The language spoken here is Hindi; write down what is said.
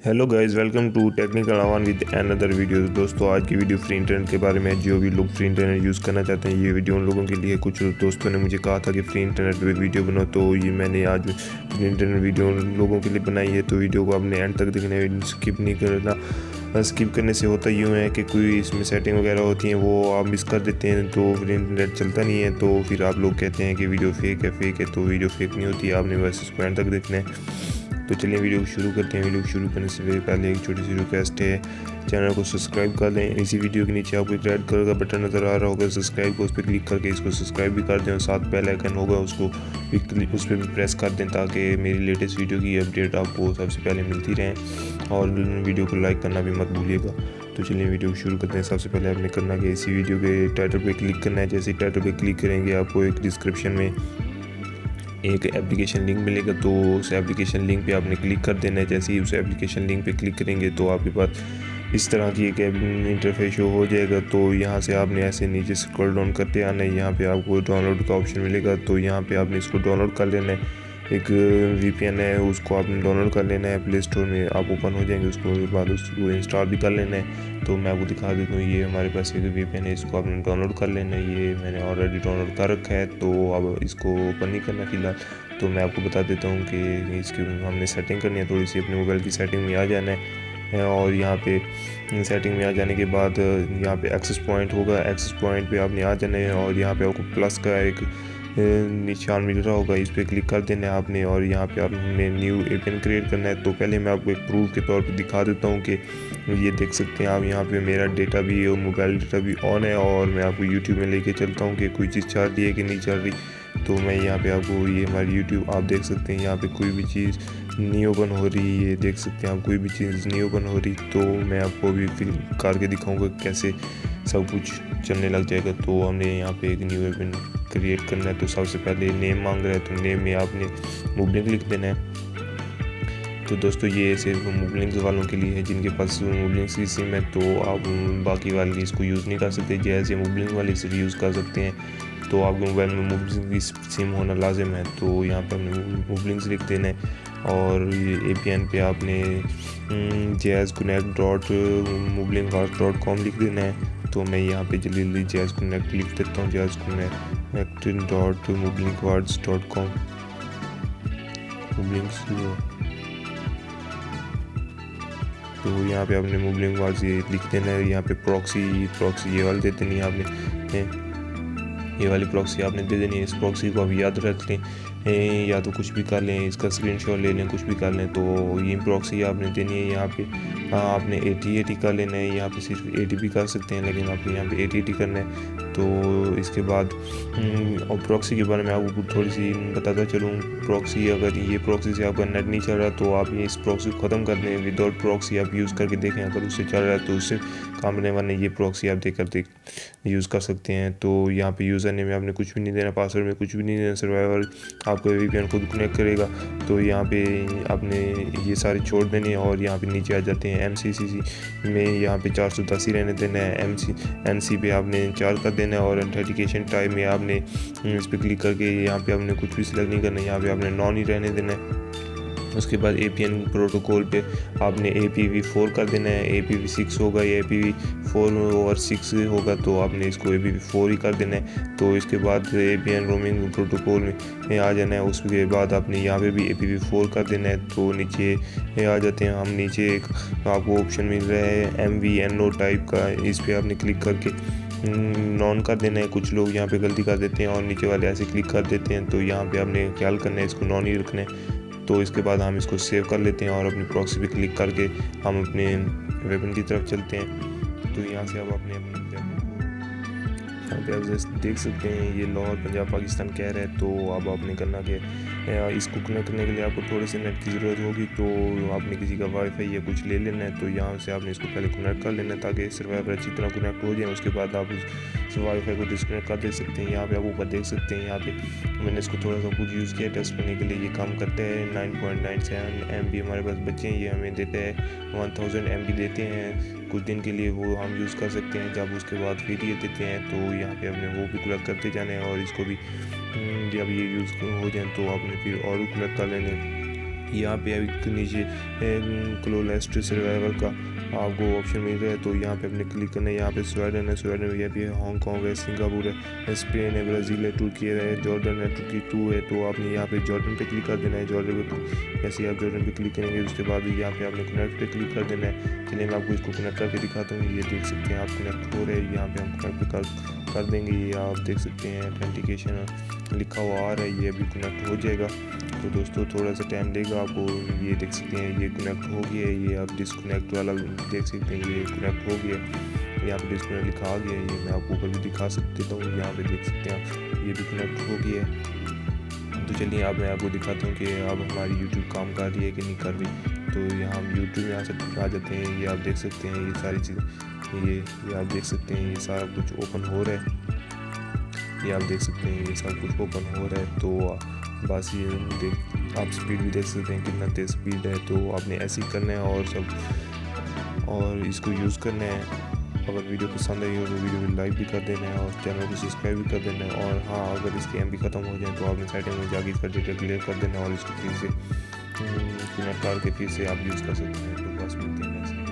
Hello guys, welcome to technical Awan with another video. दोस्तों, आज की वीडियो फ्री इंटरनेट के बारे में है। जो भी लोग फ्री इंटरनेट यूज़ करना चाहते हैं, ये वीडियो उन लोगों के लिए। कुछ दोस्तों ने मुझे कहा था कि फ्री इंटरनेट पे वीडियो बनाओ, तो ये मैंने आज फ्री इंटरनेट वीडियो उन लोगों के लिए बनाई है। तो वीडियो को आपने एंड तक देखना है, स्किप नहीं करना। स्किप करने से होता यूँ है कि कोई इसमें सेटिंग वगैरह होती हैं, वो आप मिस कर देते हैं, तो फ्री इंटरनेट चलता नहीं है। तो फिर आप लोग कहते हैं कि वीडियो फेक है। तो वीडियो फेक नहीं होती है, आपने बस इसको एंड तक देखना है। तो चलिए वीडियो को शुरू करते हैं। वीडियो को शुरू करने से पहले एक छोटी सी रिक्वेस्ट है, चैनल को सब्सक्राइब कर लें। इसी वीडियो के नीचे आपको एक रेड कलर का बटन नज़र आ रहा होगा, सब्सक्राइब को उस पर क्लिक करके इसको सब्सक्राइब भी कर दें, और साथ बेल आइकन होगा उसको उस पर भी प्रेस कर दें, ताकि मेरी लेटेस्ट वीडियो की अपडेट आपको सबसे पहले मिलती रहें। और वीडियो को लाइक करना भी मत भूलिएगा। तो चलिए वीडियो को शुरू करते हैं। सबसे पहले आपने करना कि इसी वीडियो के टाइटल पे क्लिक करना है। जैसे टाइटल पे क्लिक करेंगे, आपको एक डिस्क्रिप्शन में एक एप्लीकेशन लिंक मिलेगा, तो उस एप्लीकेशन लिंक पे आपने क्लिक कर देना है। जैसे ही उस एप्लीकेशन लिंक पे क्लिक करेंगे, तो आपके पास इस तरह की एक इंटरफेस शो हो जाएगा। तो यहाँ से आपने ऐसे नीचे स्क्रॉल डाउन करते आना है। यहाँ पे आपको डाउनलोड का ऑप्शन मिलेगा, तो यहाँ पे आपने इसको डाउनलोड कर लेना है। एक वीपीएन है, उसको आपने डाउनलोड कर लेना है। प्ले स्टोर में आप ओपन हो जाएंगे, उसको बाद उसको इंस्टॉल भी कर लेना है। तो मैं आपको दिखा देता हूँ, ये हमारे पास एक वीपीएन है, इसको आपने डाउनलोड कर लेना है। ये मैंने ऑलरेडी डाउनलोड कर रखा है, तो अब इसको ओपन नहीं करना फिलहाल। तो मैं आपको बता देता हूँ कि इसकी हमने सेटिंग करनी है, थोड़ी सी अपने मोबाइल की सेटिंग में आ जाना है। और यहाँ पे सेटिंग में आ जाने के बाद यहाँ पे एक्सेस पॉइंट होगा, एक्सेस पॉइंट पे आपने आ जाना है। और यहाँ पे आपको प्लस का एक निशान मिल रहा होगा, इस पर क्लिक कर देना है आपने। और यहाँ पे आपने न्यू एपीएन क्रिएट करना है। तो पहले मैं आपको एक प्रूफ के तौर पे दिखा देता हूँ कि ये देख सकते हैं आप, यहाँ पे मेरा डेटा भी और मोबाइल डेटा भी ऑन है। और मैं आपको यूट्यूब में लेके चलता हूँ कि कोई चीज़ चल रही है कि नहीं चल रही। तो मैं यहाँ पे आपको, ये हमारी यूट्यूब आप देख सकते हैं, यहाँ पे कोई भी चीज़ नहीं ओपन हो रही। ये देख सकते हैं आप, कोई भी चीज़ नहीं ओपन हो रही। तो मैं आपको अभी फिल करके दिखाऊंगा कैसे सब कुछ चलने लग जाएगा। तो हमने यहाँ पे एक न्यू एपीएन क्रिएट करना है। तो सबसे पहले नेम मांग रहा है, तो नेम में आपने मुबलिंक लिख देना है। तो दोस्तों, ये सिर्फ मुबलिंक वालों के लिए है, जिनके पास मुबलिंक की सिम है। तो आप बाकी वाली इसको यूज़ नहीं कर सकते, जैसे मुबलिंक वाली सिर्फ यूज़ कर सकते हैं। तो आपके मोबाइल में मुबलिंक की सिम होना लाजिम है। तो यहाँ पर हमने मुबलिंक लिख देना है। और ये एपीएन पे आपने jazzconnect.mublinkcast.com लिख देना है। तो मैं यहाँ पे जल्दी जल्दी जैज़ कनेक्ट लिख देता हूँ, jazzconnect.mublinkcast.com। तो यहाँ पे आपने मुबलिंक वर्ड्स ये लिख देना है। यहाँ पे प्रॉक्सी ये वाली दे देनी है आपने, ये वाली प्रॉक्सी आपने दे देनी है। इस प्रॉक्सी को आप याद रख लें, या तो कुछ भी कर लें, इसका स्क्रीनशॉट ले लें, कुछ भी कर लें। तो ये प्रॉक्सी आपने देनी है। यहाँ पे आपने 80 कर लेना है। यहाँ पे सिर्फ 80 भी कर सकते हैं, लेकिन आपको यहाँ पे 80 करना है। तो इसके बाद और प्रॉक्सी के बारे में आपको थोड़ी सी बताता चलूँ। प्रॉक्सी, अगर ये प्रॉक्सी से आपका नेट नहीं चल रहा, तो आप ये इस प्रॉक्सी को ख़त्म कर दें। विदाउट प्रॉक्सी आप यूज़ करके देखें, अगर उससे चल रहा है तो उससे काम करने वाले ये प्रॉक्सी आप देख यूज़ कर सकते हैं। तो यहाँ पे यूज़र नेम में आपने कुछ भी नहीं देना, पासवर्ड में कुछ भी नहीं देना, सर्वाइवर आपको वीपीएन खुद कनेक्ट करेगा। तो यहाँ पे आपने ये सारे छोड़ देने हैं। और यहाँ पे नीचे आ जाते हैं एमसीसी में, यहाँ पे 480 रहने देना है। एनसी पे आपने 4 कर देना है। और ऑथेंटिकेशन टाइप में आपने इस पर क्लिक करके यहाँ पे आपने कुछ भी सिलेक्ट नहीं करना है, यहाँ पे आपने नॉन ही रहने देना है। उसके बाद एपीएन प्रोटोकॉल पे आपने APv4 कर देना है। APv6 होगा या APv4 और 6 होगा, तो आपने इसको APv4 ही कर देना है। तो इसके बाद एपीएन रोमिंग प्रोटोकॉल में आ जाना है। उसके बाद आपने यहाँ पे भी APv4 कर देना है। तो नीचे आ जाते हैं हम, नीचे एक आपको ऑप्शन मिल रहा है MVNO टाइप का, इस पर आपने क्लिक करके नॉन कर देना है। कुछ लोग यहाँ पे गलती कर देते हैं और नीचे वाले ऐसे क्लिक कर देते हैं। तो यहाँ पे आपने ख्याल करना है, इसको नॉन ही रखना है। तो इसके बाद हम इसको सेव कर लेते हैं और अपनी प्रॉक्सी पे क्लिक करके हम अपने वेपन की तरफ चलते हैं। तो यहाँ से अब अपने यहाँ पे आप देख सकते हैं, ये लाहौर पंजाब पाकिस्तान कह रहा है। तो अब आपने करना कि इसको कनेक्ट करने के लिए आपको थोड़े से नेट की ज़रूरत होगी। तो आपने किसी का वाईफाई या कुछ ले लेना है। तो यहाँ से आपने इसको पहले कनेक्ट कर लेना है, ताकि सर्वाइवर अच्छी तरह कनेक्ट हो जाए। उसके बाद आप उस वाईफाई को डिस्कनेक्ट कर दे सकते हैं। यहाँ पे आप ऊपर देख सकते हैं, यहाँ पे मैंने इसको थोड़ा सा कुछ यूज़ किया टेस्ट करने के लिए। ये काम करता है। 9.97 MB हमारे पास बच्चे हैं, ये हमें देते हैं 1000 MB देते हैं कुछ दिन के लिए, वो हम यूज़ कर सकते हैं। जब उसके बाद फिर ये देते हैं, तो यहाँ पे आपने वो भी कलेक्ट करते जाना है। और इसको भी जब ये यूज़ हो जाए, तो आपने फिर और कलेक्ट कर लेने। यहाँ पे अभी नीचे क्लोलेस्ट सर्वाइवल का आपको ऑप्शन मिल रहा है, तो यहाँ पे अपने क्लिक करना है। यहाँ पे स्वीडन है, स्वीडन में भी है, हांगकॉन्ग है, सिंगापुर है, स्पेन है, ब्राज़ील है, तुर्की है, जॉर्डन है, तुर्की 2 है। तो आपने यहाँ पे जॉर्डन पे क्लिक कर देना है। जॉर्डन पे जैसे आप जॉर्डन पे क्लिक करेंगे उसके बाद यहाँ पे आपने कनेक्ट पे क्लिक कर देना है। चलिए मैं आपको इसको कनेक्ट करके दिखाता हूँ। ये देख सकते हैं आप कनेक्ट हो रहे हैं। यहाँ पे हम कनेक्ट कर देंगे। ये आप देख सकते हैं ऑथेंटिकेशन लिखा हुआ आ रहा है, ये अभी कनेक्ट हो जाएगा। तो दोस्तों थोड़ा सा टाइम लेगा आपको। ये देख सकते हैं ये कनेक्ट हो गया है। ये आप डिस्कनेक्ट वाला देख सकते हैं, ये कनेक्ट हो गया। यहाँ पे डिस्कनेक्ट लिखा आ गया है। ये मैं आपको ऊपर भी दिखा सकता हूँ। यहाँ पे देख सकते हैं आप, ये भी कनेक्ट हो गया है। तो चलिए अब मैं आपको दिखाता हूँ कि अब हमारी यूट्यूब काम कर रही है कि नहीं कर रही। तो यहाँ हम यूट्यूब में आ जाते हैं। ये आप देख सकते हैं ये सारी चीज़ें, ये आप देख सकते हैं ये सारा कुछ ओपन हो रहा है। ये आप देख सकते हैं ये सब कुछ ओपन हो रहा है। तो बस ये आप स्पीड भी देख सकते हैं कितना तेज़ स्पीड है। तो आपने ऐसे ही करना है और सब, और इसको यूज़ करना है। अगर वीडियो पसंद आई हो तो वीडियो को लाइक भी कर देना है और चैनल को सब्सक्राइब भी कर देना है। और हाँ, अगर इसके एमबी ख़त्म हो जाए तो आपने सेटिंग में जाके इसका डेटा क्लियर कर देना है और इसको फिर से कनेक्ट करके फिर से आप यूज़ कर सकते हैं। तो बस मिलते हैं।